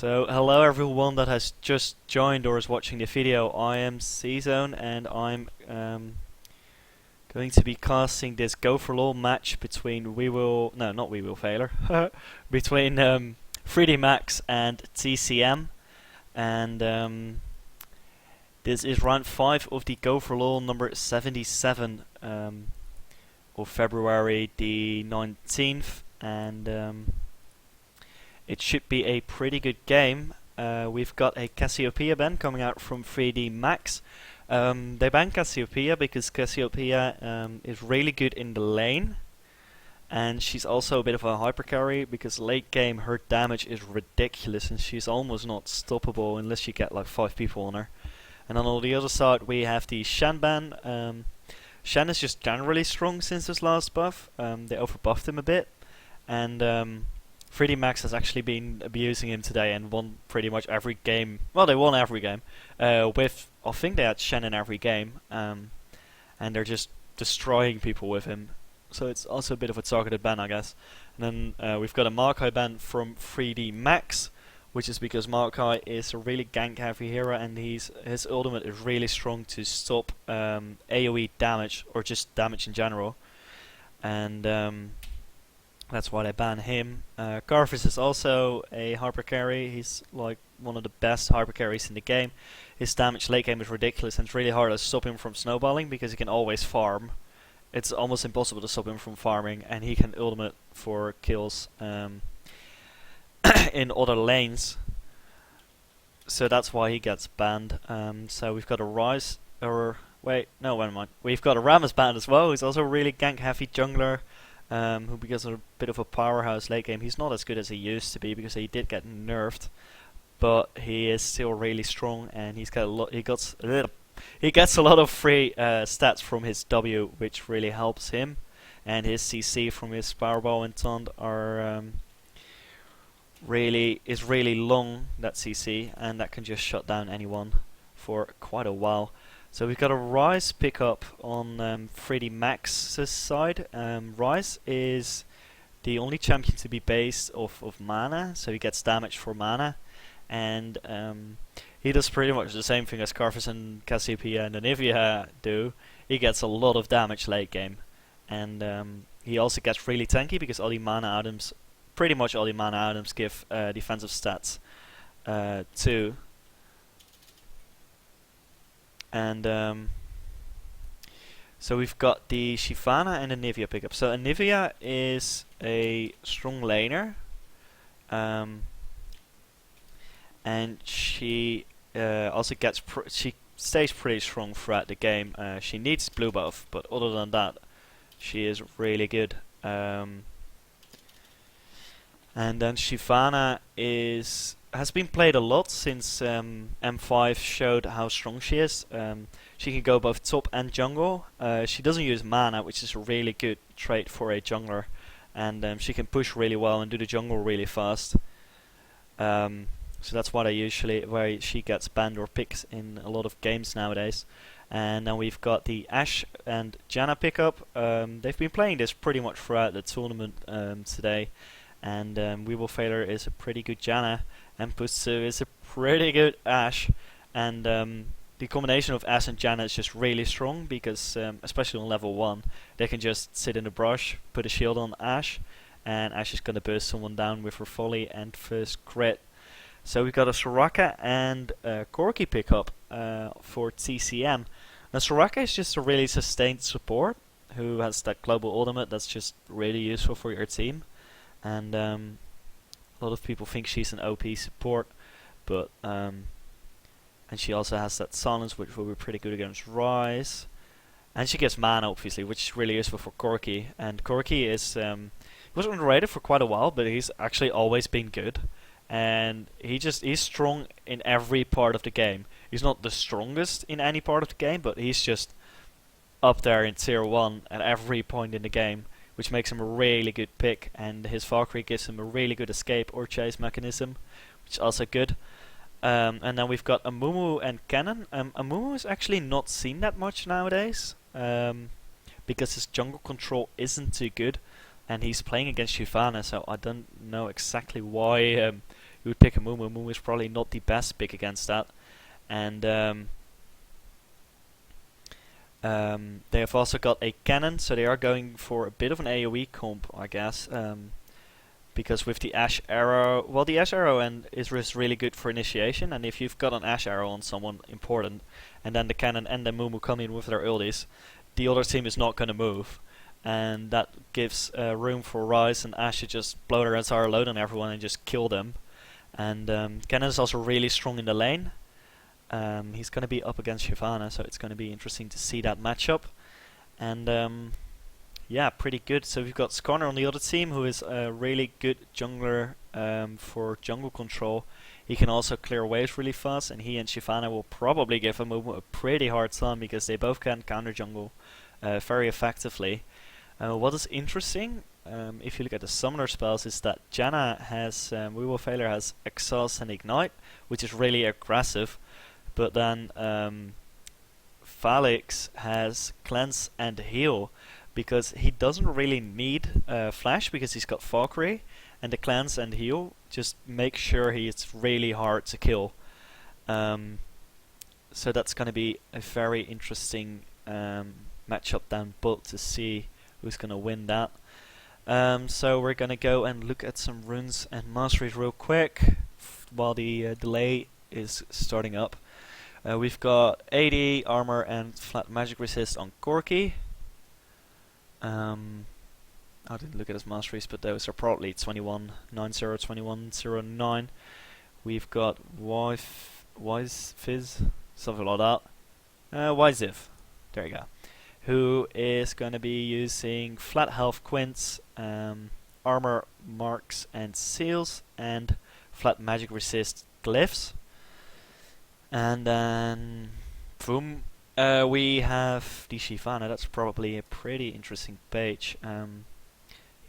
So, hello everyone that has just joined or is watching the video. I am Czone and I'm going to be casting this Go4LoL match between not We Will Failure, between 3D Max and TCM. And this is round 5 of the Go4LoL number 77 of February the 19th. And it should be a pretty good game. We've got a Cassiopeia ban coming out from 3D Max. They banned Cassiopeia because Cassiopeia is really good in the lane, and she's also a bit of a hyper carry because late game her damage is ridiculous and she's almost not stoppable unless you get like 5 people on her. And then on the other side we have the Shen ban. Shen is just generally strong since his last buff. They overbuffed him a bit, and 3D Max has actually been abusing him today and won pretty much every game. Well, they won every game. I think they had Shen in every game, and they're just destroying people with him. So it's also a bit of a targeted ban, I guess. And then we've got a Maokai ban from 3D Max, which is because Maokai is a really gank-heavy hero, and his ultimate is really strong to stop AoE damage or just damage in general. And that's why they ban him. Carvis is also a hyper carry. He's like one of the best hyper carries in the game. His damage late game is ridiculous, and it's really hard to stop him from snowballing because he can always farm. It's almost impossible to stop him from farming, and he can ultimate for kills in other lanes. So that's why he gets banned. So we've got a Rise, or wait, no, never mind. We've got a Rammus banned as well. He's also a really gank heavy jungler. Who becomes a bit of a powerhouse late game. He's not as good as he used to be because he did get nerfed, but he is still really strong, and he's got a lot. He gets a lot of free stats from his W, which really helps him, and his CC from his Powerball and Taunt are really long, that CC, and that can just shut down anyone for quite a while. So we've got a Rise pickup on 3D Max's side. Rise is the only champion to be based off of mana, so he gets damage for mana, and he does pretty much the same thing as Carvis and Cassiopeia and Anivia do. He gets a lot of damage late game, and he also gets really tanky because all the mana items, pretty much all the mana items, give defensive stats too. And so we've got the Shyvana and Anivia pickup. So Anivia is a strong laner, and she also gets she stays pretty strong throughout the game. She needs blue buff, but other than that, she is really good. And then Shyvana has been played a lot since M5 showed how strong she is. She can go both top and jungle. She doesn't use mana, which is a really good trait for a jungler, and she can push really well and do the jungle really fast. So that's why why she gets banned or picked in a lot of games nowadays. And then we've got the Ashe and Janna pickup. They've been playing this pretty much throughout the tournament today. And We Will Failure is a pretty good Janna, and Putsu is a pretty good Ashe. And the combination of Ashe and Janna is just really strong because, especially on level 1, they can just sit in the brush, put a shield on Ashe, and Ashe is going to burst someone down with her volley and first crit. So we've got a Soraka and a Corki pickup for TCM. Now Soraka is just a really sustained support who has that global ultimate that's just really useful for your team. And a lot of people think she's an OP support, but and she also has that silence, which will be pretty good against Rise. And she gets mana, obviously, which is really useful for Corki. And Corki is he was underrated for quite a while, but he's actually always been good. And he's strong in every part of the game. He's not the strongest in any part of the game, but he's just up there in tier 1 at every point in the game, which makes him a really good pick, and his Valkyrie gives him a really good escape or chase mechanism, which is also good. And then we've got Amumu and Cannon. Amumu is actually not seen that much nowadays, because his jungle control isn't too good, and he's playing against Shyvana, so I don't know exactly why we would pick a Mumu. Mumu is probably not the best pick against that. And they have also got a cannon, so they are going for a bit of an AoE comp, I guess. Because with the Ash Arrow, well, the Ash Arrow is really good for initiation, and if you've got an Ash Arrow on someone important, and then the cannon and the Mumu come in with their ultis, the other team is not going to move. And that gives room for Ryze and Ash to just blow their entire load on everyone and just kill them. And Cannon is also really strong in the lane. He's going to be up against Shyvana, so it's going to be interesting to see that matchup. And yeah, pretty good. So we've got Skarner on the other team, who is a really good jungler for jungle control. He can also clear waves really fast, and he and Shyvana will probably give him a pretty hard time because they both can counter jungle very effectively. What is interesting, if you look at the summoner spells, is that Janna has, We Will Failure has Exhaust and Ignite, which is really aggressive, but then Felix has Cleanse and Heal, because he doesn't really need Flash because he's got Valkyrie, and the Cleanse and Heal just make sure he's really hard to kill. So that's going to be a very interesting matchup down bot to see who's going to win that. So we're going to go and look at some runes and masteries real quick while the delay is starting up. We've got 80 armor and flat magic resist on Corki. I didn't look at his masteries, but those are probably 2190, 2109. We've got Wise Fizz, something like that. Wiziv, there you go. Who is going to be using flat health quints, armor marks and seals, and flat magic resist glyphs. And then boom, we have the Shyvana. That's probably a pretty interesting page.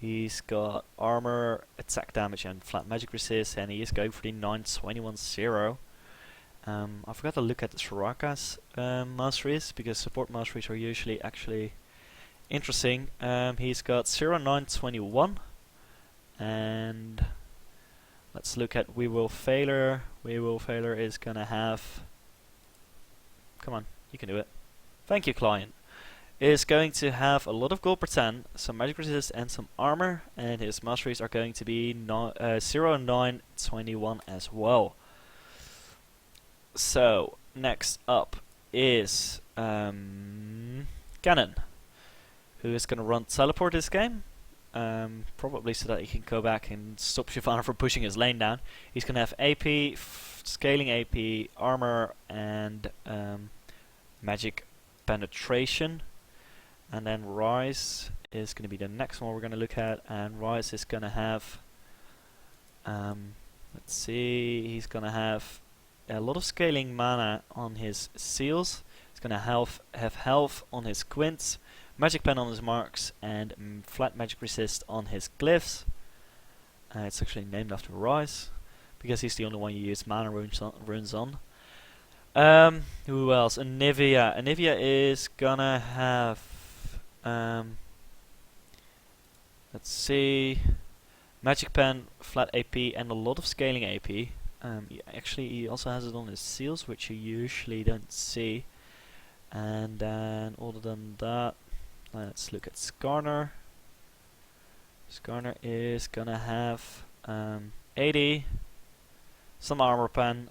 He's got armor, attack damage, and flat magic resist, and he is going for the 9210. I forgot to look at the Soraka's masteries, because support masteries are usually actually interesting. He's got 0921, and let's look at We Will Failure. We Will Failure is gonna have, come on, you can do it. Thank you, client. Is going to have a lot of gold per 10, some magic resist, and some armor, and his masteries are going to be 0921 as well. So next up is Cannon, who is going to run teleport this game, probably so that he can go back and stop Shyvana from pushing his lane down. He's going to have AP, scaling AP, armor, and magic penetration. And then Ryze is going to be the next one we're going to look at, and Ryze is going to have, let's see, he's going to have a lot of scaling mana on his seals. He's going to have health on his quints, magic pen on his marks, and flat magic resist on his glyphs. It's actually named after Ryze, because he's the only one you use mana runes on. Who else? Anivia. Anivia is gonna have, let's see, magic pen, flat AP, and a lot of scaling AP. Actually, he also has it on his seals, which you usually don't see. And then, other than that, let's look at Skarner. Skarner is gonna have 80, some armor pen,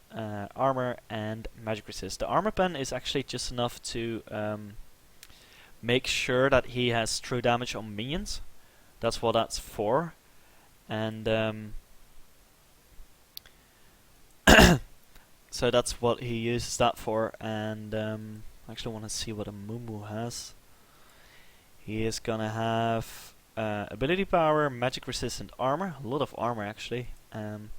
armor, and magic resist. The armor pen is actually just enough to make sure that he has true damage on minions. That's what that's for. And so that's what he uses that for. And I actually want to see what a Mumu has. He is gonna have ability power, magic resistant armor, a lot of armor actually, and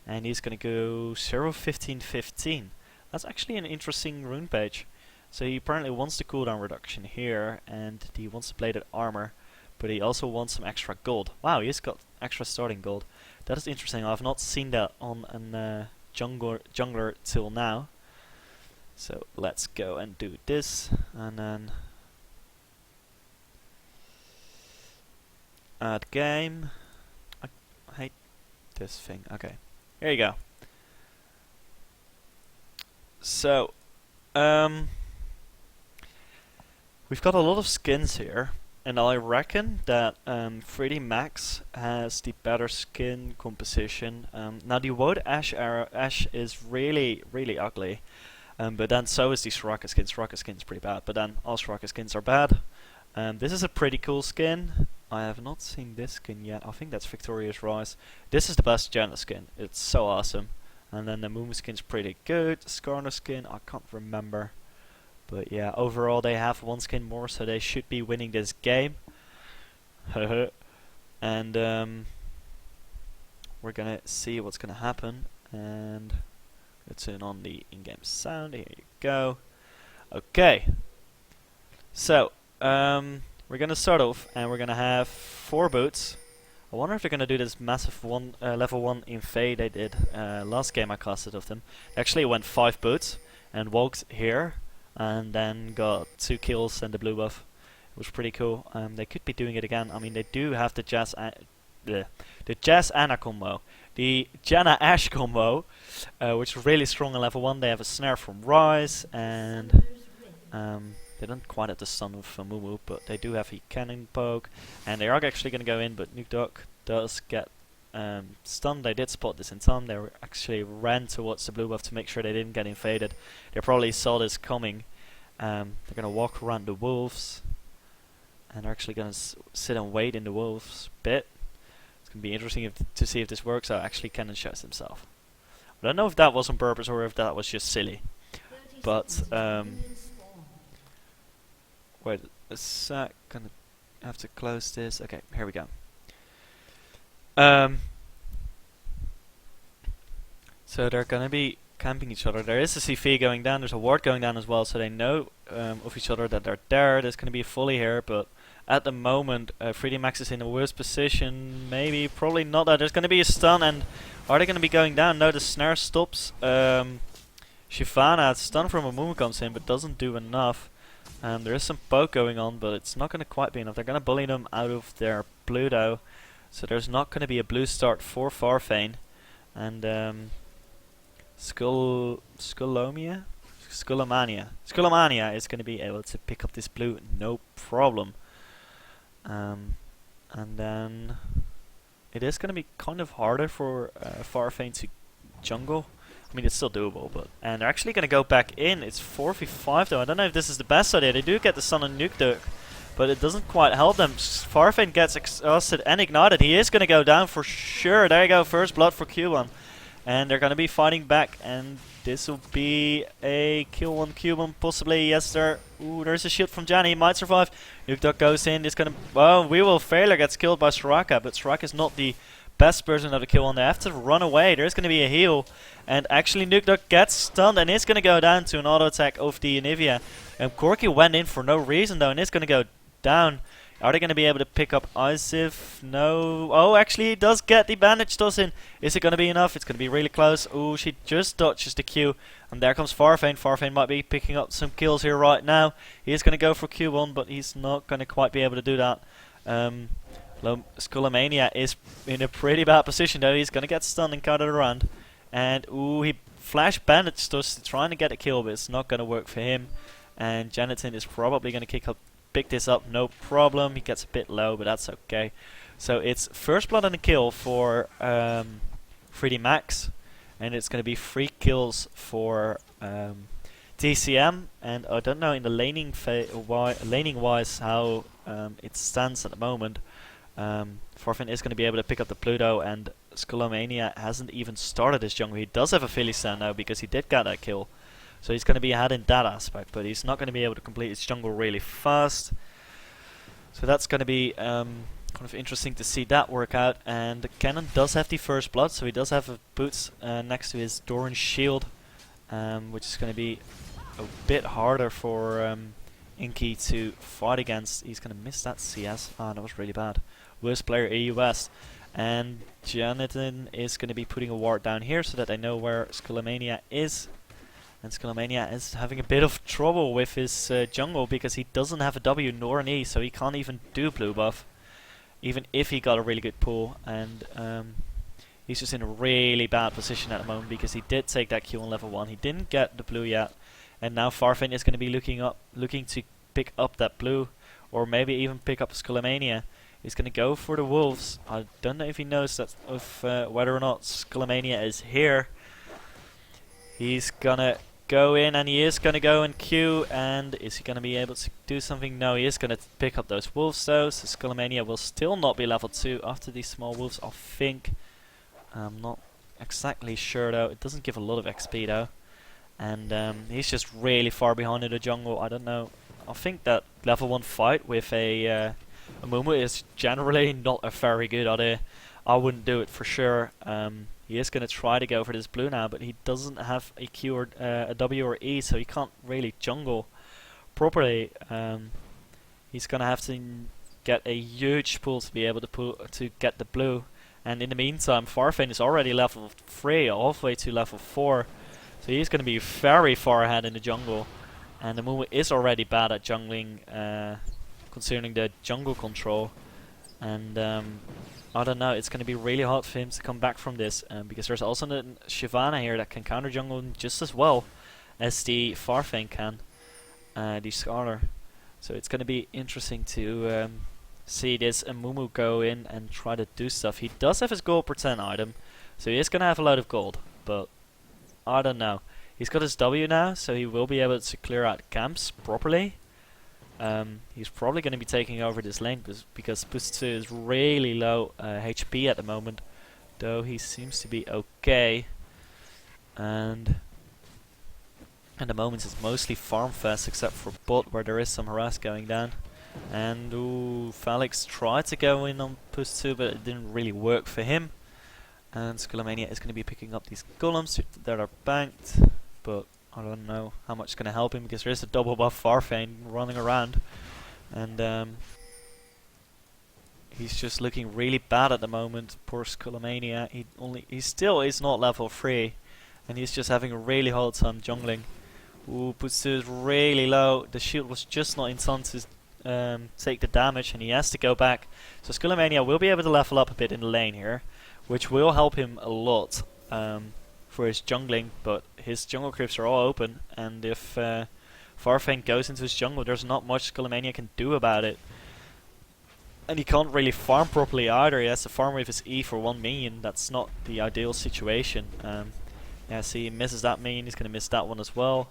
he's gonna go 0-15-15. That's actually an interesting rune page. So he apparently wants the cooldown reduction here, and he wants the bladed armor, but he also wants some extra gold. Wow, he's got extra starting gold. That is interesting. I've not seen that on an jungler till now. So let's go and do this, and then add game. I hate this thing. Okay, Here you go. So, we've got a lot of skins here, and I reckon that 3D Max has the better skin composition. Now the Woad Ash is really, really ugly, but then so is the Soraka skin. Soraka skin's pretty bad, but then all Soraka skins are bad. This is a pretty cool skin. I have not seen this skin yet. I think that's Victoria's Rise. This is the best Janet skin. It's so awesome. And then the Mumu skin's pretty good. Skarner skin, I can't remember. But yeah, overall they have one skin more, so they should be winning this game. And we're gonna see what's gonna happen. And let's turn on the in-game sound. Here you go. Okay. So, we're gonna start off, and we're gonna have 4 boots. I wonder if they're gonna do this massive level 1 invade they did last game I casted of them. Actually, it went 5 boots and walked here, and then got 2 kills and the blue buff. It was pretty cool. They could be doing it again. I mean, they do have the Jazz Anna combo, the Janna Ash combo, which is really strong in level 1. They have a snare from Rise, and they don't quite have the stun with Mumu, but they do have a cannon poke, and they are actually going to go in, but Nuke Duck does get stunned. They did spot this in time. They actually ran towards the blue buff to make sure they didn't get invaded. They probably saw this coming. They're going to walk around the wolves, and they're actually going to sit and wait in the wolves bit. It's going to be interesting to see if this works. Oh, actually cannon shows himself. I don't know if that was on purpose or if that was just silly, but wait a sec, gonna have to close this. Okay, here we go. So they're gonna be camping each other. There is a CV going down, there's a ward going down as well, so they know of each other that they're there. There's gonna be a fully here, but at the moment 3D Max is in a worse position. Maybe, probably not that. There's gonna be a stun, and are they gonna be going down? No, the snare stops. Shyvana, stun from a Mumu comes in, but doesn't do enough. There is some poke going on, but it's not going to quite be enough. They're going to bully them out of their blue though, so there's not going to be a blue start for Farfane. And Skullomania is going to be able to pick up this blue, no problem. And then it is going to be kind of harder for Farfane to jungle. I mean, it's still doable, but... And they're actually going to go back in. It's 4v5 though. I don't know if this is the best idea. They do get the stun on Nuke Duck, but it doesn't quite help them. Farfane gets exhausted and ignited. He is going to go down for sure. There you go, first blood for Q1. And they're going to be fighting back, and this will be a kill one Q1 possibly. Yes, there. Ooh, there's a shield from Janny. He might survive. Nuke Duck goes in. It's going to... Well, We Will Failure gets killed by Soraka, but Soraka is not the best person to kill on. They have to run away. There's going to be a heal, and actually Nuke Duck gets stunned and is going to go down to an auto attack of the Anivia. And Corky went in for no reason though, and is going to go down. Are they going to be able to pick up Isif? No. Oh, actually he does get the bandage toss in. Is it going to be enough? It's going to be really close. Oh, she just dodges the Q, and there comes Farfane. Farfane might be picking up some kills here right now. He is going to go for Q1, but he's not going to quite be able to do that. Skullomania is in a pretty bad position though. He's gonna get stunned and countered around, and ooh, he flash bandage toss trying to get a kill, but it's not gonna work for him. And Janitin is probably gonna pick this up, no problem. He gets a bit low, but that's okay. So it's first blood and a kill for 3D Max, and it's gonna be 3 kills for TCM. And I don't know in the laning wise how it stands at the moment. Farfane is going to be able to pick up the Pluto, and Skullomania hasn't even started his jungle. He does have a Philly stand now because he did get that kill, so he's going to be ahead in that aspect, but he's not going to be able to complete his jungle really fast. So that's going to be kind of interesting to see that work out. And the cannon does have the first blood, so he does have boots next to his Doran shield, which is going to be a bit harder for Inky to fight against. He's going to miss that CS. Ah, that was really bad. Worst player EU West. And Jonathan is going to be putting a ward down here so that they know where Skullomania is. And Skullomania is having a bit of trouble with his jungle because he doesn't have a W nor an E, so he can't even do blue buff, even if he got a really good pull. And He's just in a really bad position at the moment because he did take that Q on level 1. He didn't get the blue yet, and now Farfane is going to be looking to pick up that blue, or maybe even pick up Skullomania. He's going to go for the wolves. I don't know if he knows that whether or not Skullomania is here. He's gonna go in, and he is gonna go and Q, and is he gonna be able to do something? No, he is gonna pick up those wolves though, so Skullomania will still not be level 2 after these small wolves, I think. I'm not exactly sure though, it doesn't give a lot of XP though. And he's just really far behind in the jungle, I don't know. I think that level 1 fight with a Mumu is generally not a very good idea. I wouldn't do it for sure. He is going to try to go for this blue now, but he doesn't have a Q or a W or E, so he can't really jungle properly. He's going to have to get a huge pull to be able to get the blue. And in the meantime, Farfane is already level 3, halfway to level 4. So he's going to be very far ahead in the jungle. And the Mumu is already bad at jungling, concerning the jungle control. And I don't know, it's going to be really hard for him to come back from this, because there's also the Shyvana here that can counter jungle just as well as the Farfane can, the Scholar. So it's going to be interesting to see this Mumu go in and try to do stuff. He does have his gold per 10 item, so he is going to have a lot of gold, but I don't know. He's got his W now, so he will be able to clear out camps properly. He's probably going to be taking over this lane because Pustu is really low HP at the moment, though he seems to be okay. And at the moment it's mostly farm fest except for bot where there is some harass going down. And Felix tried to go in on Pustu, but it didn't really work for him. And Skullomania is going to be picking up these golems that are banked, but I don't know how much it's going to help him because there is a double buff Farfane running around, and he's just looking really bad at the moment. Poor Skullomania. He still is not level 3, and he's just having a really hard time jungling. Putsu is really low. The shield was just not in time to take the damage, and he has to go back. So Skullomania will be able to level up a bit in the lane here, which will help him a lot. For his jungling, but his jungle creeps are all open, and if Farfane goes into his jungle, there's not much Skullomania can do about it. And he can't really farm properly either. He has to farm with his E for 1 minion. That's not the ideal situation. Yeah, see, he misses that minion, he's going to miss that one as well.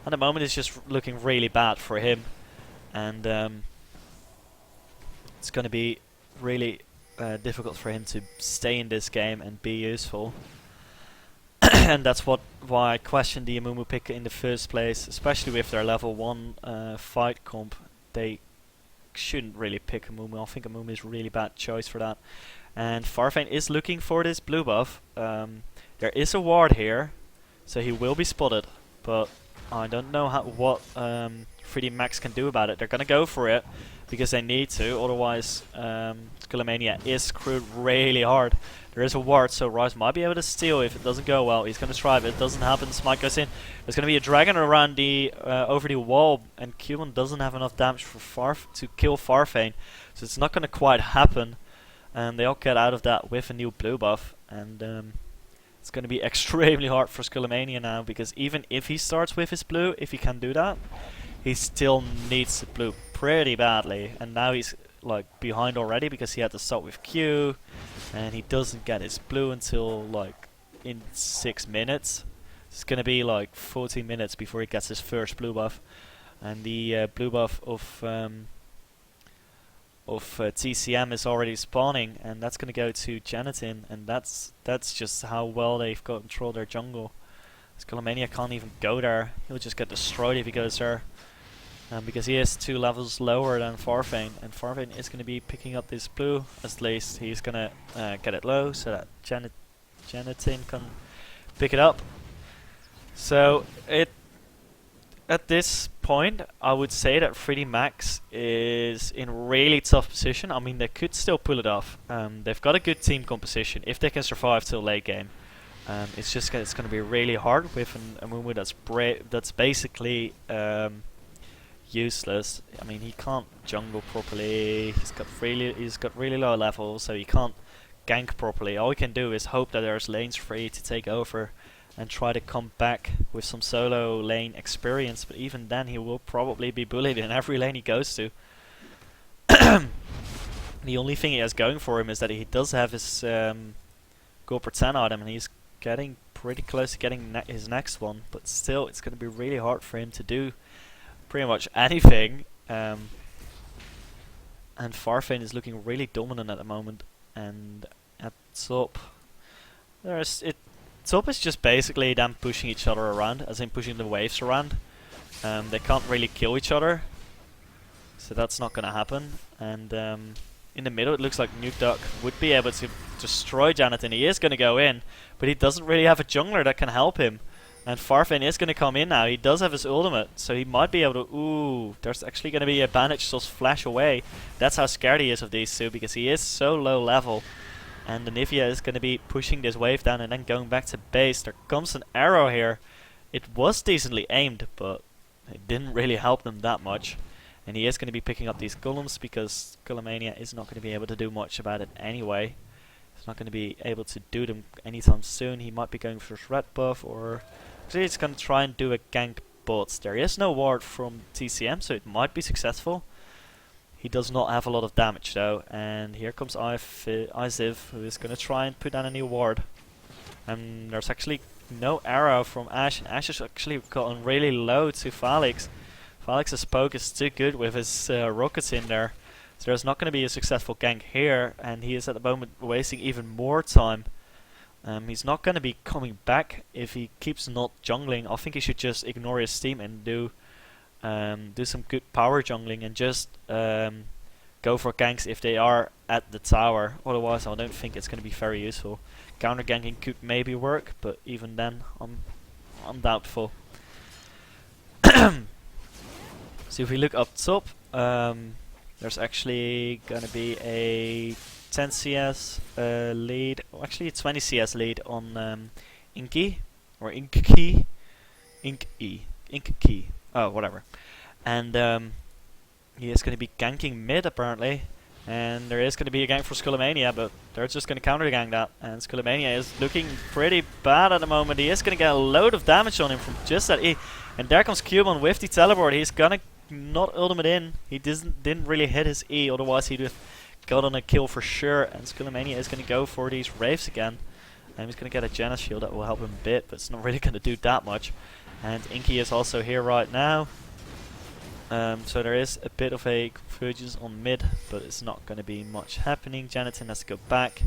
At the moment it's just looking really bad for him, and it's going to be really difficult for him to stay in this game and be useful. And that's why I questioned the Amumu pick in the first place, especially with their level 1 fight comp. They shouldn't really pick Amumu. I think Amumu is a really bad choice for that. And Farfane is looking for this blue buff. There is a ward here, so he will be spotted, but I don't know what 3D Max can do about it. They're gonna go for it because they need to, otherwise Skullomania is screwed really hard. There is a ward, so Rise might be able to steal if it doesn't go well. He's going to try, but it doesn't happen. Smite goes in. There's going to be a dragon around the over the wall, and Q1 doesn't have enough damage for to kill Farfane, so it's not going to quite happen. And they all get out of that with a new blue buff, and it's going to be extremely hard for Skullomania now, because even if he starts with his blue, if he can do that, he still needs the blue pretty badly, and now he's like behind already because he had to start with Q, and he doesn't get his blue until like in 6 minutes. It's gonna be like 14 minutes before he gets his first blue buff, and the blue buff of TCM is already spawning, and that's gonna go to Janitin, and that's just how well they've got control of their jungle. Skullomania can't even go there; he'll just get destroyed if he goes there. Because he is 2 levels lower than Farfane, and Farfane is going to be picking up this blue. At least he's going to get it low so that Janitin can pick it up. So at this point, I would say that 3D Max is in a really tough position. I mean, they could still pull it off. They've got a good team composition if they can survive till late game. It's going to be really hard with a Mumu that's basically useless. I mean, he can't jungle properly. He's got really low levels, so he can't gank properly. All he can do is hope that there's lanes free to take over and try to come back with some solo lane experience, but even then he will probably be bullied in every lane he goes to. The only thing he has going for him is that he does have his Go4 item, and he's getting pretty close to getting his next one, but still it's going to be really hard for him to do pretty much anything. And Farfane is looking really dominant at the moment, and at top top is just basically them pushing each other around, as in pushing the waves around. They can't really kill each other, so that's not gonna happen. And in the middle it looks like Nuke Duck would be able to destroy Jonathan. He is gonna go in, but he doesn't really have a jungler that can help him. And Farfane is gonna come in now. He does have his ultimate, so he might be able to... Ooh, there's actually gonna be a bandage just flash away. That's how scared he is of these two, because he is so low level. And the Nivea is going to be pushing this wave down and then going back to base. There comes an arrow here. It was decently aimed, but it didn't really help them that much. And he is going to be picking up these golems, because Skullomania is not going to be able to do much about it anyway. He's not going to be able to do them anytime soon. He might be going for his red buff, or actually he's going to try and do a gank bot. There is no ward from TCM, so it might be successful. He does not have a lot of damage though, and here comes Iziv, who is going to try and put down a new ward. And there's actually no arrow from Ashe, and Ashe has actually gotten really low to Falix. Falix's poke is too good with his rockets in there, so there's not going to be a successful gank here, and he is at the moment wasting even more time. He's not going to be coming back if he keeps not jungling. I think he should just ignore his team and do some good power jungling, and just go for ganks if they are at the tower. Otherwise I don't think it's going to be very useful. Counter ganking could maybe work, but even then I'm doubtful. So if we look up top, there's actually going to be a 10 CS lead, or actually a 20 CS lead on Inky, or Inky, oh, whatever. And he is going to be ganking mid apparently, and there is going to be a gank for Skullomania, but they're just going to counter gank that, and Skullomania is looking pretty bad at the moment. He is going to get a load of damage on him from just that E, and there comes Cubon with the teleport. He's going to not ultimate in. He didn't really hit his E, otherwise he'd have gotten a kill for sure. And Skullomania is going to go for these Wraiths again, and he's going to get a Janus shield that will help him a bit, but it's not really going to do that much. And Inky is also here right now, so there is a bit of a convergence on mid, but it's not going to be much happening. Jonathan has to go back,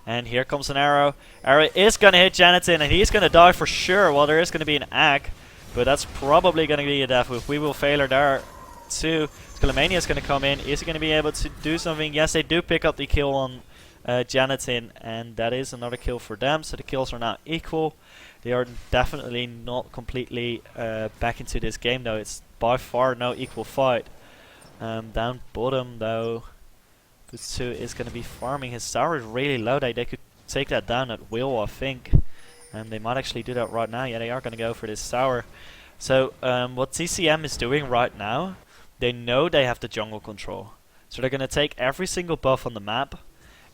and here comes an arrow. Arrow is going to hit Jonathan, and he's going to die for sure. Well, there is going to be an ag, but that's probably going to be a death with We Will Failure there too. Skullomania is going to come in. Is he going to be able to do something? Yes, they do pick up the kill on Jonathan, and that is another kill for them, so the kills are now equal. They are definitely not completely back into this game though. It's by far no equal fight. Down bottom though, Butsu is going to be farming. His tower is really low. They could take that down at will, I think. And they might actually do that right now. Yeah, they are going to go for this tower. So what TCM is doing right now, they know they have the jungle control. So they're going to take every single buff on the map,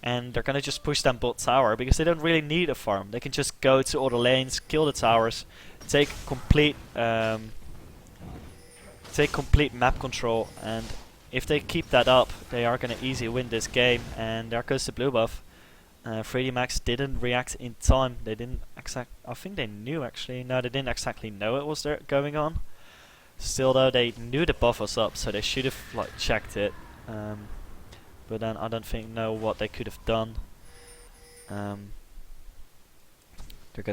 and they're going to just push them bot tower, because they don't really need a farm. They can just go to all the lanes, kill the towers, take complete map control, and if they keep that up, they are going to easily win this game. And there goes the blue buff. 3D Max didn't react in time. They didn't I think they knew actually. No, they didn't exactly know it was there going on. Still though, they knew the buff was up, so they should have like checked it. But then I don't know what they could have done. There's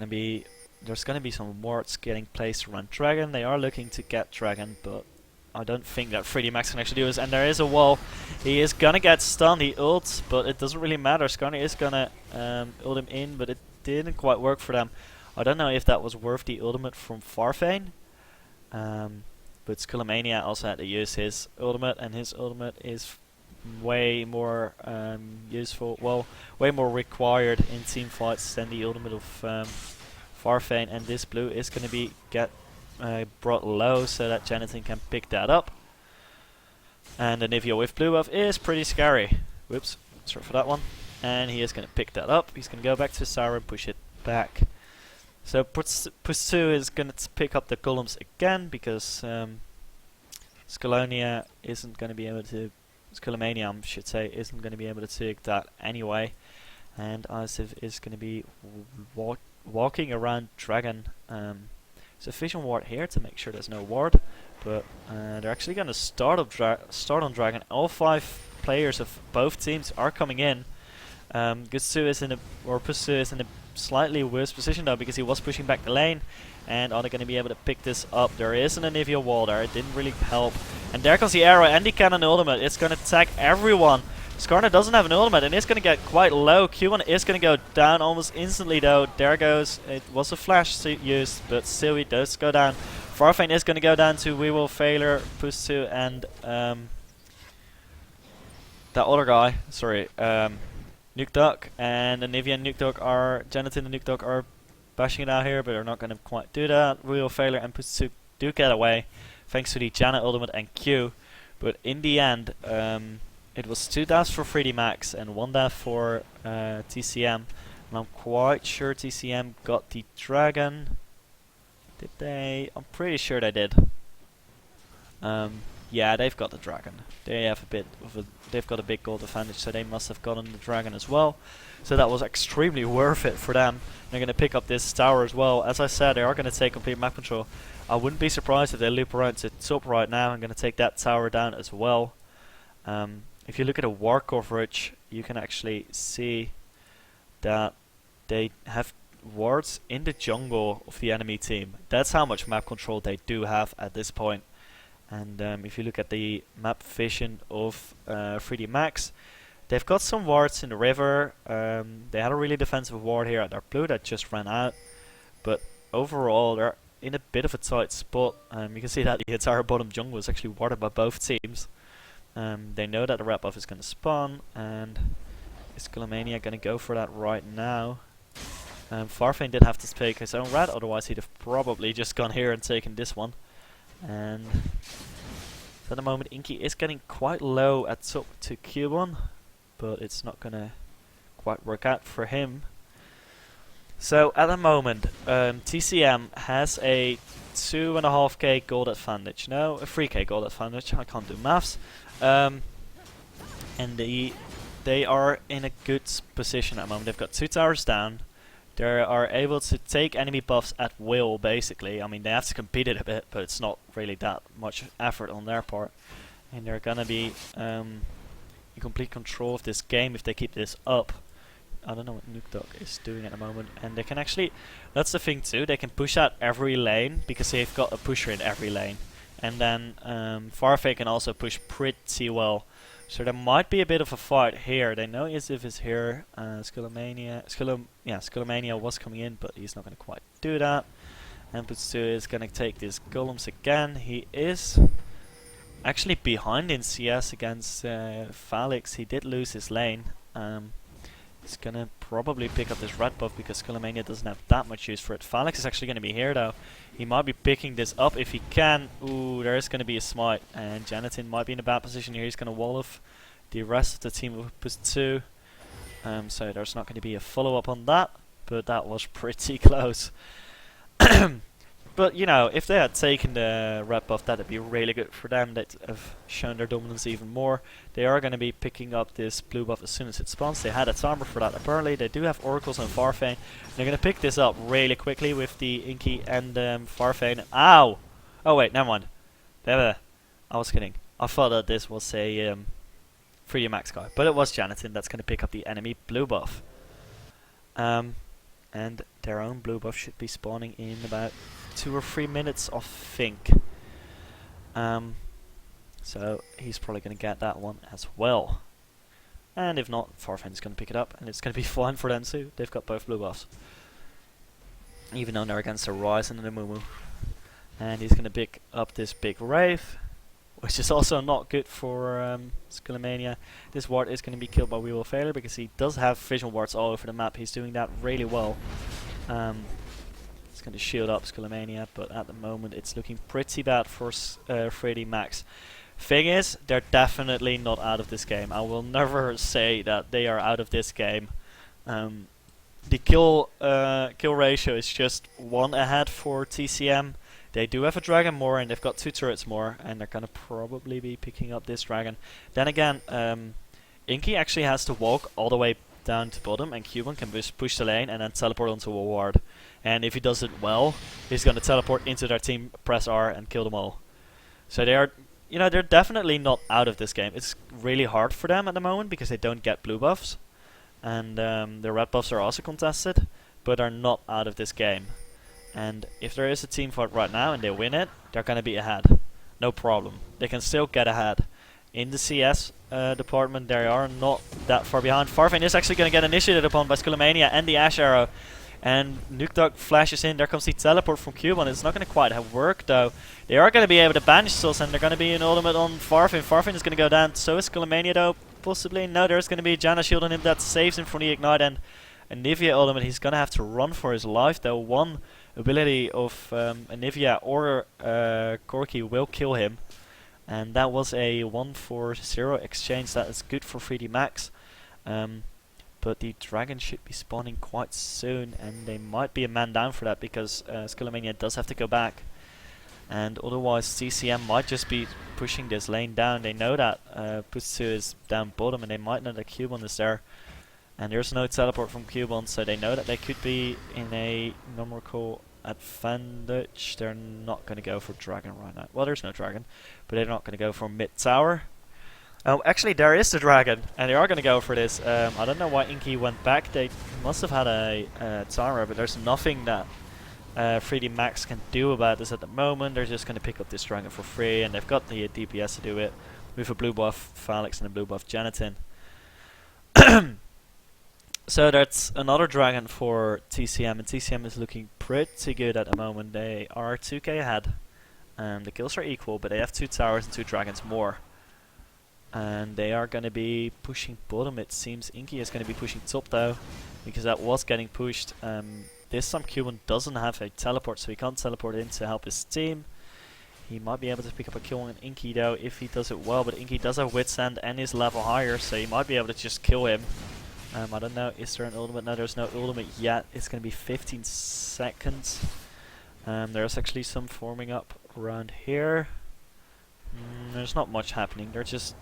gonna be some wards getting placed around Dragon. They are looking to get Dragon, but I don't think that 3D Max can actually do this. And there is a wall. He is gonna get stunned. He ults, but it doesn't really matter. Skarner is gonna ult him in, but it didn't quite work for them. I don't know if that was worth the ultimate from Farfane. But Skullomania also had to use his ultimate, and his ultimate is way more useful, well, way more required in team fights than the ultimate of Farfane. And this blue is going to be brought low so that Jonathan can pick that up. And the Nivea with blue buff is pretty scary. Whoops, sorry for that one. and he is going to pick that up. He's going to go back to his tower and push it back. So push 2 is going to pick up the columns again because Scolonia isn't going to be able to, Scholomania I should say, isn't going to be able to take that anyway. And Isif is going to be walking around Dragon. There's a vision ward here to make sure there's no ward, but they're actually going to start on Dragon. All 5 players of both teams are coming in. Gutsu is in a, or Pusu is in a slightly worse position though because he was pushing back the lane. And are they going to be able to pick this up? There is an Anivia wall there, it didn't really help. And there comes the arrow and the cannon ultimate. It's going to attack everyone. Skarner doesn't have an ultimate and it's going to get quite low. Q1 is going to go down almost instantly though. There goes, it was a flash used, but still he does go down. Farfane is going to go down to We Will Failure, Pusu and that other guy, sorry, Nuke Duck. And Anivia and Nuke Duck are, Janetine and Nuke Duck are bashing it out here, but they're not going to quite do that. We Will Failure and Pusu do get away thanks to the Janet ultimate and Q. But in the end, it was 2 deaths for 3D Max and 1 death for TCM. And I'm quite sure TCM got the dragon. Did they? I'm pretty sure they did. Yeah, they've got the dragon. They have a bit of a, they've got a big gold advantage, so they must have gotten the dragon as well. So that was extremely worth it for them. They're going to pick up this tower as well. As I said, they are going to take complete map control. I wouldn't be surprised if they loop around to top right now. I'm going to take that tower down as well. If you look at the war coverage, you can actually see that they have wards in the jungle of the enemy team. That's how much map control they do have at this point. And if you look at the map vision of 3D Max, they've got some wards in the river. They had a really defensive ward here at their blue that just ran out. But overall, they're in a bit of a tight spot. You can see that the entire bottom jungle is actually warded by both teams. They know that the red buff is going to spawn, and is Scholomania going to go for that right now? Farfane did have to take his own red, otherwise he'd have probably just gone here and taken this one. And at the moment Inky is getting quite low at top to Q1, but it's not going to quite work out for him. So at the moment TCM has a 2.5k gold advantage. No, a 3k gold advantage. I can't do maths. And they are in a good position at the moment. They've got 2 towers down. They are able to take enemy buffs at will, basically. I mean, they have to compete it a bit, but it's not really that much effort on their part. And they're gonna be in complete control of this game if they keep this up. I don't know what Nuke Dog is doing at the moment. And they can actually, that's the thing too, they can push out every lane because they've got a pusher in every lane. And then Farfane can also push pretty well. So there might be a bit of a fight here. They know Isif is here. Scholomania was coming in, but he's not going to quite do that. And Putsu is going to take these golems again. He is actually behind in CS against Falix. He did lose his lane. He's going to probably pick up this red buff because Scholomania doesn't have that much use for it. Falix is actually going to be here though. He might be picking this up if he can. Ooh, there is going to be a smite. And Janetine might be in a bad position here. He's going to wall off the rest of the team with Pusu. So there's not going to be a follow-up on that. But that was pretty close. But, you know, if they had taken the red buff, that would be really good for them. They'd have shown their dominance even more. They are going to be picking up this blue buff as soon as it spawns. They had a timer for that, apparently. They do have oracles on Farfane. They're going to pick this up really quickly with the Inky and Farfane. Ow! Oh, wait, never mind. I was kidding. I thought that this was a 3D Max guy. But it was Janetine that's going to pick up the enemy blue buff. And their own blue buff should be spawning in about 2 or 3 minutes, I think. So he's probably going to get that one as well. And if not, Farfane's going to pick it up, and it's going to be fine for them too. They've got both blue buffs. Even though they're against the Ryzen and the Mumu. And he's going to pick up this big Wraith, which is also not good for Scholomania. This ward is going to be killed by We Will Failure because he does have vision wards all over the map. He's doing that really well. It's going to shield up Scholomania, but at the moment it's looking pretty bad for 3D Max. Thing is, they're definitely not out of this game. I will never say that they are out of this game. The kill ratio is just 1 ahead for TCM. They do have a dragon more, and they've got 2 turrets more, and they're gonna probably be picking up this dragon. Then again, Inky actually has to walk all the way down to bottom, and Cuban can just push the lane and then teleport onto a ward. And if he does it well, he's gonna teleport into their team, press R, and kill them all. So they are, they're definitely not out of this game. It's really hard for them at the moment because they don't get blue buffs, and the red buffs are also contested, but are not out of this game. And if there is a team fight right now and they win it, they're gonna be ahead. No problem. They can still get ahead. In the CS department, they are not that far behind. Farfane is actually gonna get initiated upon by Skullomania and the Ash Arrow. And Nukdog flashes in. There comes the teleport from Cuban. It's not going to quite have worked though. They are going to be able to banish Souls, and they're going to be an ultimate on Farfane. Farfane is going to go down. So is Skullomania though. Possibly. No, there's going to be a Janna shield on him that saves him from the Ignite. And Anivia ultimate. He's going to have to run for his life though. One ability of Anivia or Corki will kill him. And that was a 1-4-0 exchange. That is good for 3D Max. But the dragon should be spawning quite soon, and they might be a man down for that because Skullomania does have to go back. And otherwise TCM might just be pushing this lane down. They know that Putsu is down bottom, and they might know that Cubon is there. And there's no teleport from Cubon, so they know that they could be in a numerical advantage. They're not going to go for dragon right now. Well, there's no dragon, but they're not going to go for mid tower. Oh, actually, there is the dragon, and they are going to go for this. I don't know why Inky went back. They must have had a timer, but there's nothing that 3D Max can do about this at the moment. They're just going to pick up this dragon for free, and they've got the DPS to do it with a blue buff Phalix and a blue buff Janitin. So that's another dragon for TCM, and TCM is looking pretty good at the moment. They are 2k ahead, and the kills are equal, but they have 2 towers and 2 dragons more. And they are going to be pushing bottom. It seems Inky is going to be pushing top though, because that was getting pushed. This time Cuban doesn't have a teleport, so he can't teleport in to help his team. He might be able to pick up a kill on Inky though if he does it well, but Inky does have withstand and is level higher, so he might be able to just kill him. I don't know, is there an ultimate? No, there's no ultimate yet. It's going to be 15 seconds. There's actually some forming up around here. There's not much happening. They're just...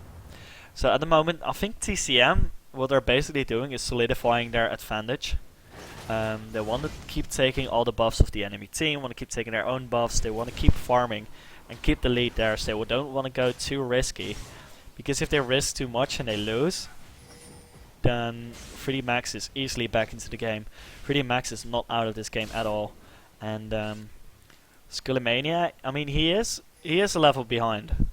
So at the moment, I think TCM, what they're basically doing is solidifying their advantage. They want to keep taking all the buffs of the enemy team, want to keep taking their own buffs, they want to keep farming and keep the lead there, so they don't want to go too risky. Because if they risk too much and they lose, then 3D Max is easily back into the game. 3D Max is not out of this game at all. And Skullomania, I mean, he is a level behind.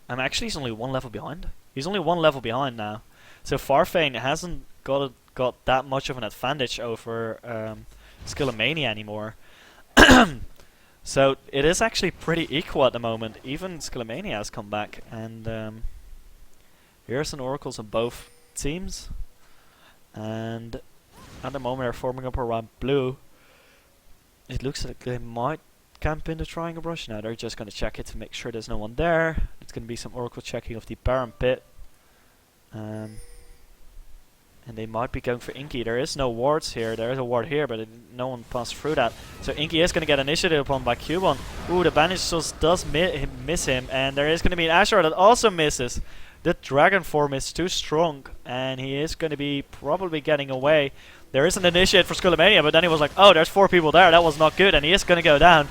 Actually, he's only 1 level behind. He's only 1 level behind now. So Farfane hasn't got that much of an advantage over Skullomania anymore. So it is actually pretty equal at the moment. Even Skullomania has come back. And here's an oracles on both teams. And at the moment they're forming up around blue. It looks like they might camp in the triangle brush. Now they're just going to check it to make sure there's no one there. It's going to be some oracle checking of the Baron pit. And they might be going for Inky. There is no wards here. There is a ward here, but no one passed through that. So Inky is going to get initiated upon by Cubon. Ooh, the Banish Souls does miss him. And there is going to be an Asher that also misses. The dragon form is too strong, and he is going to be probably getting away. There is an initiate for Skullomania, but then he was like, oh, there's 4 people there. That was not good, and he is going to go down.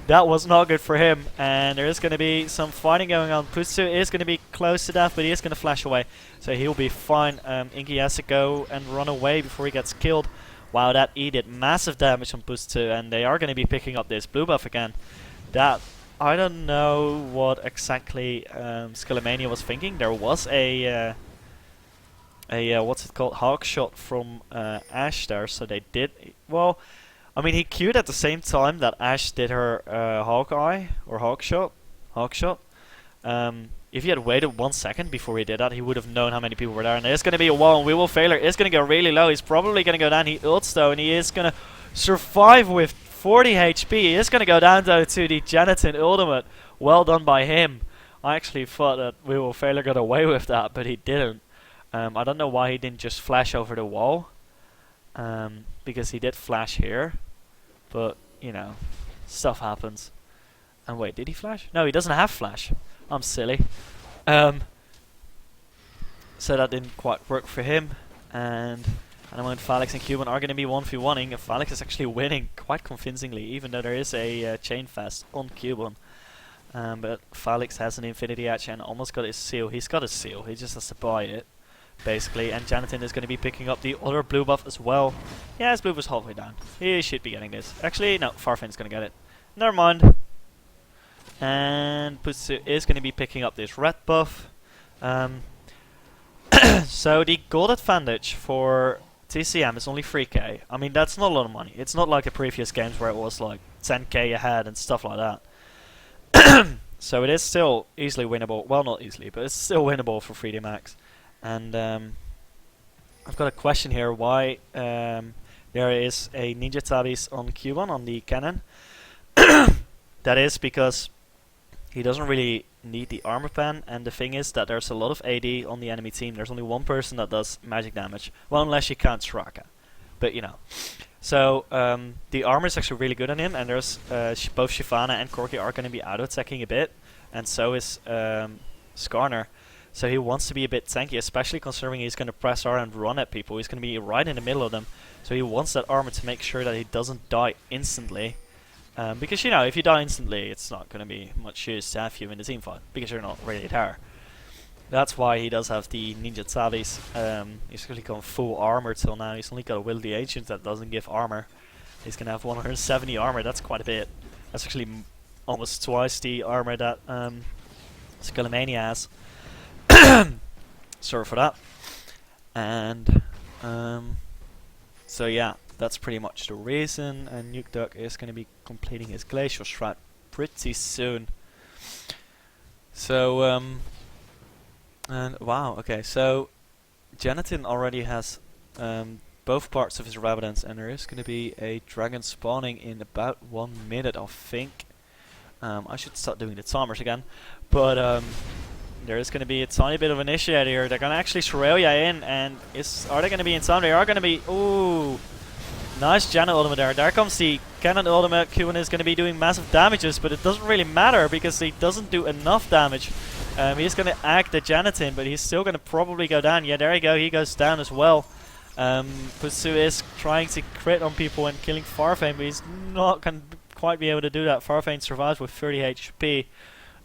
That was not good for him, and there is going to be some fighting going on. Putsu is going to be close to death, but he is going to flash away, so he'll be fine. Inky has to go and run away before he gets killed. Wow, that E did massive damage on Putsu, and they are going to be picking up this blue buff again. That, I don't know what exactly Skullomania was thinking. There was a what's it called, hawk shot from Ashe there, so they did, well, I mean, he queued at the same time that Ashe did her Hawkeye, or Hawk shot. If he had waited 1 second before he did that, he would have known how many people were there. And there's going to be a wall, and We Will Failure is going to go really low. He's probably going to go down. He ults though, and he is going to survive with 40 HP. He is going to go down though to the Janitin ultimate. Well done by him. I actually thought that we will fairly get away with that, but he didn't. I don't know why he didn't just flash over the wall. Because he did flash here. But, you know, stuff happens. And wait, did he flash? No, he doesn't have flash. I'm silly. So that didn't quite work for him. And at the moment, Phalix and Cuban are going to be 1v1ing. And Phalix is actually winning quite convincingly, even though there is a chain fest on Cuban. But Phalix has an Infinity Edge and almost got his seal. He's got a seal, he just has to buy it, basically. And Jonathan is going to be picking up the other blue buff as well. Yeah, his blue buff's halfway down. He should be getting this. Actually, no, Farfane's going to get it. Never mind. And Putsu is going to be picking up this red buff. So the gold advantage for TCM is only 3k. I mean, that's not a lot of money. It's not like the previous games where it was like 10k ahead and stuff like that. So it is still easily winnable. Well, not easily, but it's still winnable for 3D Max. And I've got a question here. Why there is a Ninja Tabis on Q1 on the cannon? That is because he doesn't really need the armor pen, and the thing is that there's a lot of AD on the enemy team. There's only one person that does magic damage. Well, unless you count Straka. But, you know. So, the armor is actually really good on him, and there's both Shyvana and Corki are going to be auto-attacking a bit, and so is Skarner. So he wants to be a bit tanky, especially considering he's going to press R and run at people. He's going to be right in the middle of them. So he wants that armor to make sure that he doesn't die instantly. Because, you know, if you die instantly, it's not going to be much use to have you in the team fight, because you're not really there. That's why he does have the Ninja Tabis. He's really gone full armor till now. He's only got a Will the Ancient that doesn't give armor. He's going to have 170 armor. That's quite a bit. That's actually almost twice the armor that Skullomania has. Sorry for that. And so yeah, that's pretty much the reason. And Nuke Duck is going to be completing his Glacial Shroud pretty soon. So and wow, okay, so Jonathan already has both parts of his Rabadance, and there is going to be a dragon spawning in about 1 minute, I think. I should start doing the timers again, but there is going to be a tiny bit of initiator here. They're going to actually Shreya in, and are they going to be in time? They are going to be. Ooh, nice Janet ultimate there. There comes the cannon ultimate. Kuan is going to be doing massive damages, but it doesn't really matter because he doesn't do enough damage. He's going to act the Janitin, but he's still going to probably go down. Yeah, there you go. He goes down as well. Putsu is trying to crit on people and killing Farfane, but he's not going to quite be able to do that. Farfane survives with 30 HP.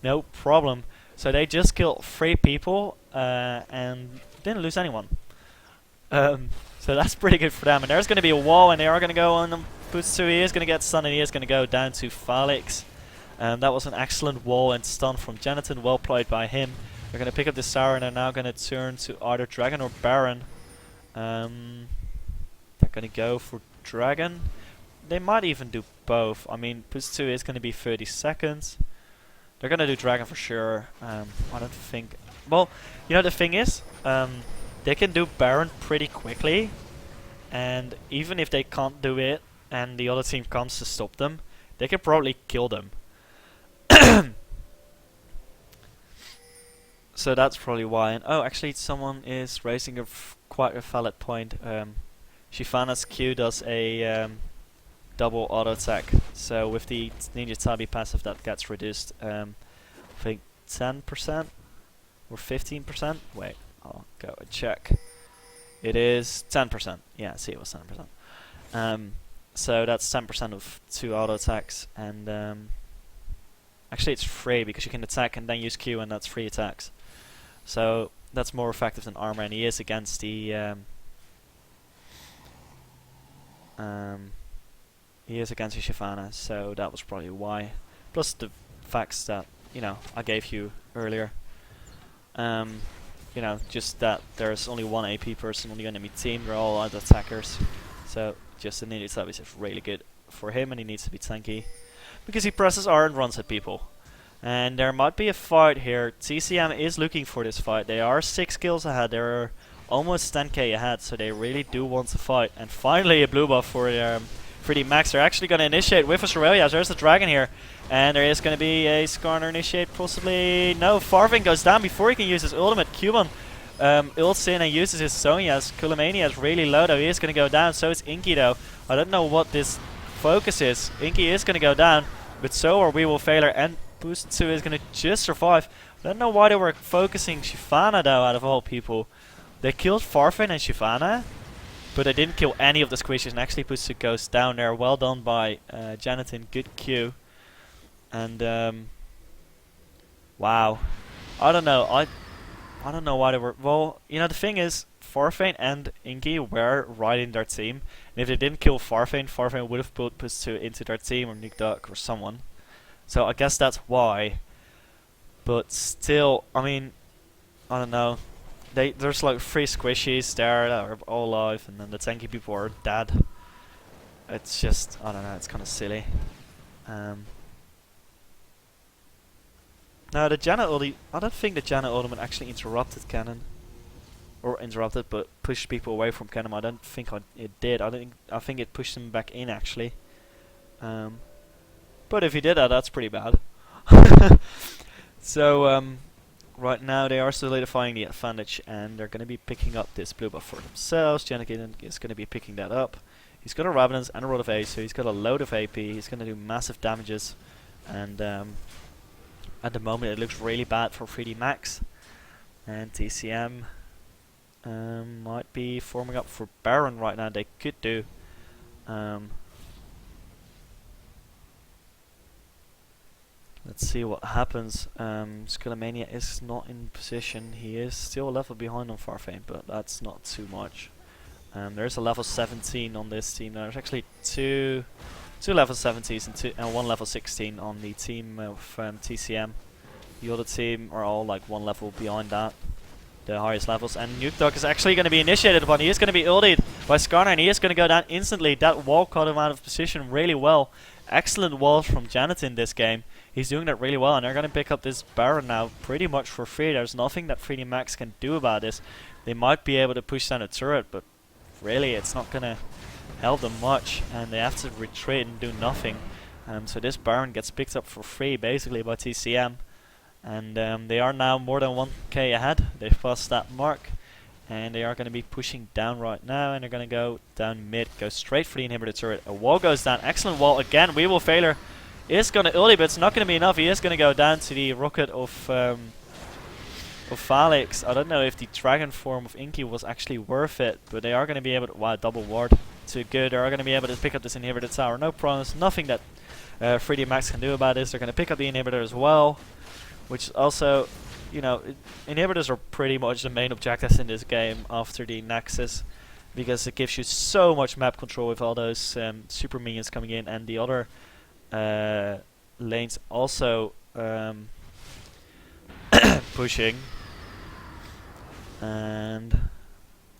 No problem. So they just killed 3 people and didn't lose anyone. So that's pretty good for them. And there's going to be a wall, and they are going to go on them. Putsu, he is going to get stunned, and he is going to go down to Phalix. That was an excellent wall and stun from Jonathan, well played by him. They're going to pick up the tower, and they're now going to turn to either Dragon or Baron. They're going to go for Dragon. They might even do both. I mean, push 2 is going to be 30 seconds. They're going to do Dragon for sure. I don't think... Well, you know the thing is, they can do Baron pretty quickly. And even if they can't do it, and the other team comes to stop them, they can probably kill them. So that's probably why. And oh, actually someone is raising quite a valid point. Shyvana's Q does a double auto attack. So with the Ninja Tabi passive that gets reduced, I think 10% or 15%. Wait, I'll go and check. It is 10%. Yeah, see, it was 10%. So that's 10% of 2 auto attacks, and actually it's free because you can attack and then use Q, and that's 3 attacks. So that's more effective than armor, and he is against the Shyvana, so that was probably why. Plus the facts that, you know, I gave you earlier. You know, just that there's only one AP person on the enemy team, they're all other attackers. So just the Ninja Tabis is really good for him, and he needs to be tanky because he presses R and runs at people. And there might be a fight here. TCM is looking for this fight. They are 6 kills ahead. They're almost 10k ahead, so they really do want to fight. And finally a blue buff for 3D Max. They're actually going to initiate with Australia. There's the dragon here. And there is going to be a Skarner initiate, possibly. No, Farfin goes down before he can use his ultimate. Cuban ults in and uses his Sonias. Kulamania is really low though. He is going to go down. So is Inky though. I don't know what this focus is. Inky is going to go down. But so are We Will Failure. And Boost 2 is going to just survive. I don't know why they were focusing Shifana though, out of all people. They killed Farfin and Shifana, but they didn't kill any of the squishes, and actually Boost 2 goes down there. Well done by Jonathan, good Q. And wow. I don't know. I don't know why they were. Well, you know, the thing is, Farfane and Inky were right in their team. And if they didn't kill Farfane, Farfane would have put Boost 2 into their team, or Nuke Duck, or someone. So I guess that's why. But still, I mean, I don't know. There's like 3 squishies there that are all alive, and then the tanky people are dead. It's just, I don't know, it's kind of silly. Now the Janet ulti, I don't think the Janet ultimate actually interrupted Cannon. Or interrupted, but pushed people away from Cannon. I don't think it did. I think it pushed them back in actually. But if he did that, that's pretty bad. So right now they are solidifying the advantage, and they're going to be picking up this blue buff for themselves. Janakin is going to be picking that up. He's got a Ravenous and a Rod of Ace, so he's got a load of AP. He's going to do massive damages, and at the moment it looks really bad for 3D Max. And TCM might be forming up for Baron right now. They could do. Let's see what happens. Skullomania is not in position. He is still a level behind on Farfane, but that's not too much. There's a level 17 on this team. There's actually two level 17s and 1 level 16 on the team of TCM. The other team are all like 1 level behind that, the highest levels. And Nuke Duck is actually going to be initiated upon. He is going to be ultied by Skarner, and he is going to go down instantly. That wall caught him out of position really well. Excellent walls from Janet in this game. He's doing that really well, and they're going to pick up this Baron now pretty much for free. There's nothing that 3D Max can do about this. They might be able to push down a turret, but really it's not going to help them much, and they have to retreat and do nothing. So this Baron gets picked up for free basically by TCM, and they are now more than 1k ahead. They've passed that mark, and they are going to be pushing down right now, and they're going to go down mid, go straight for the inhibitor turret. A wall goes down, excellent wall again. We Will Failure is going to ulti, but it's not going to be enough. He is going to go down to the rocket of Phalix. I don't know if the dragon form of Inky was actually worth it, but they are going to be able to, wow, double ward, too good. They are going to be able to pick up this inhibitor tower, no problems. Nothing that 3D Max can do about this. They're going to pick up the inhibitor as well, which also, you know, inhibitors are pretty much the main objectives in this game after the Nexus, because it gives you so much map control with all those super minions coming in, and the other lanes also pushing. And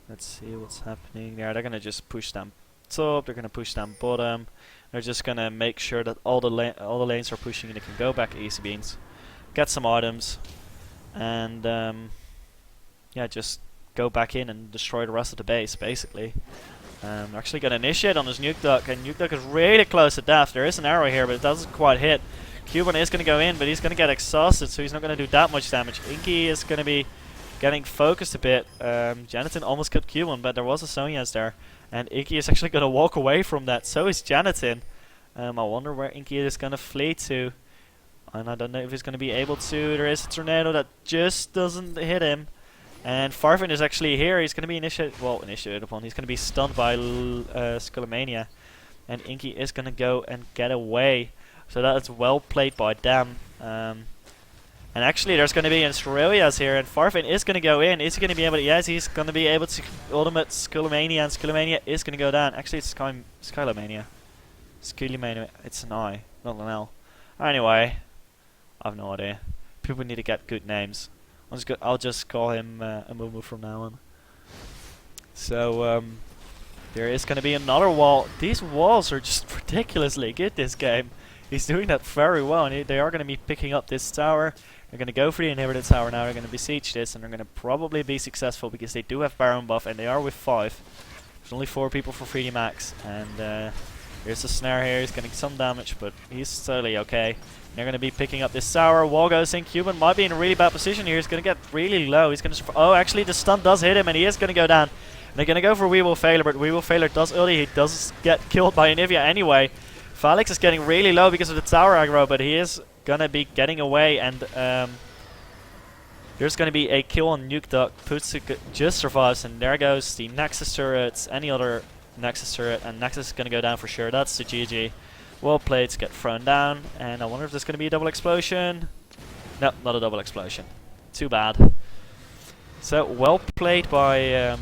let's see what's happening there. They're gonna just push down top. They're gonna push down bottom. They're just gonna make sure that all the lanes are pushing, and they can go back easy beans, get some items, and yeah, just go back in and destroy the rest of the base basically. They're actually going to initiate on this Nuke Duck, and Nuke Duck is really close to death. There is an arrow here, but it doesn't quite hit. Cuban is going to go in, but he's going to get exhausted, so he's not going to do that much damage. Inky is going to be getting focused a bit. Janatan almost killed Cuban, but there was a Sonias there, and Inky is actually going to walk away from that. So is Janatan. I wonder where Inky is going to flee to, and I don't know if he's going to be able to. There is a tornado that just doesn't hit him. And Farfin is actually here. He's going to be initiated upon. He's going to be stunned by Skullomania. And Inky is going to go and get away. So that is well played by them. And actually there's going to be Australia's here. And Farfin is going to go in. Is he going to be able to... Yes, he's going to be able to ultimate Skullomania. And Skullomania is going to go down. Actually it's Skylomania. Skullomania. It's an I, not an L. Anyway. I have no idea. People need to get good names. I'll just call him Amumu from now on. So there is going to be another wall. These walls are just ridiculously good this game. He's doing that very well, and they are going to be picking up this tower. They're going to go for the inhibitor tower now. They're going to besiege this, and they're going to probably be successful because they do have Baron buff, and they are with 5. There's only 4 people for 3D Max, and Here's the snare here. He's getting some damage, but he's totally okay. They're going to be picking up this tower. Wall goes in. Cuban might be in a really bad position here. He's going to get really low. He's going to... Oh, actually, the stun does hit him, and he is going to go down. And they're going to go for We Will Failure, but We Will Failure does early. He does get killed by Anivia anyway. Felix is getting really low because of the tower aggro, but he is going to be getting away, and there's going to be a kill on Nuke Duck. Putsu just survives, and there goes the Nexus turrets, any other Nexus turret, and Nexus is going to go down for sure. That's the GG. Well played to get thrown down, and I wonder if there's going to be a double explosion. No, not a double explosion. Too bad. So well played by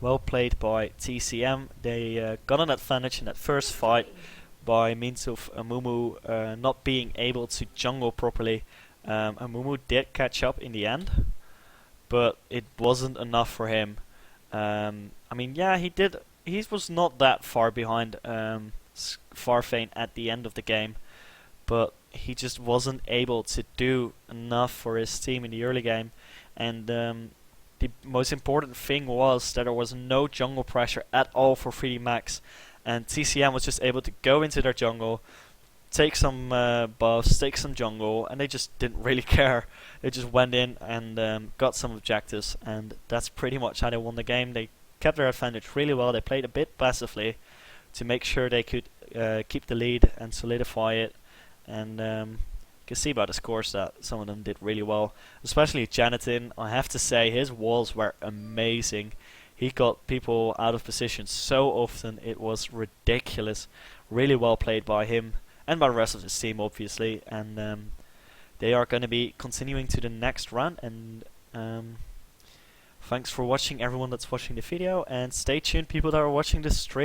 TCM. They got an advantage in that first fight by means of Amumu not being able to jungle properly. Amumu did catch up in the end, but it wasn't enough for him. I mean, yeah, he did. He was not that far behind Farfane at the end of the game, but he just wasn't able to do enough for his team in the early game. And the most important thing was that there was no jungle pressure at all for 3D Max, and TCM was just able to go into their jungle, take some buffs, take some jungle, and they just didn't really care. They just went in and got some objectives, and that's pretty much how they won the game. They kept their advantage really well. They played a bit passively to make sure they could keep the lead and solidify it. And you can see by the scores that some of them did really well. Especially Janitin, I have to say, his walls were amazing. He got people out of position so often, it was ridiculous. Really well played by him and by the rest of his team, obviously. And they are going to be continuing to the next run. And thanks for watching, everyone that's watching the video, and stay tuned, people that are watching the stream.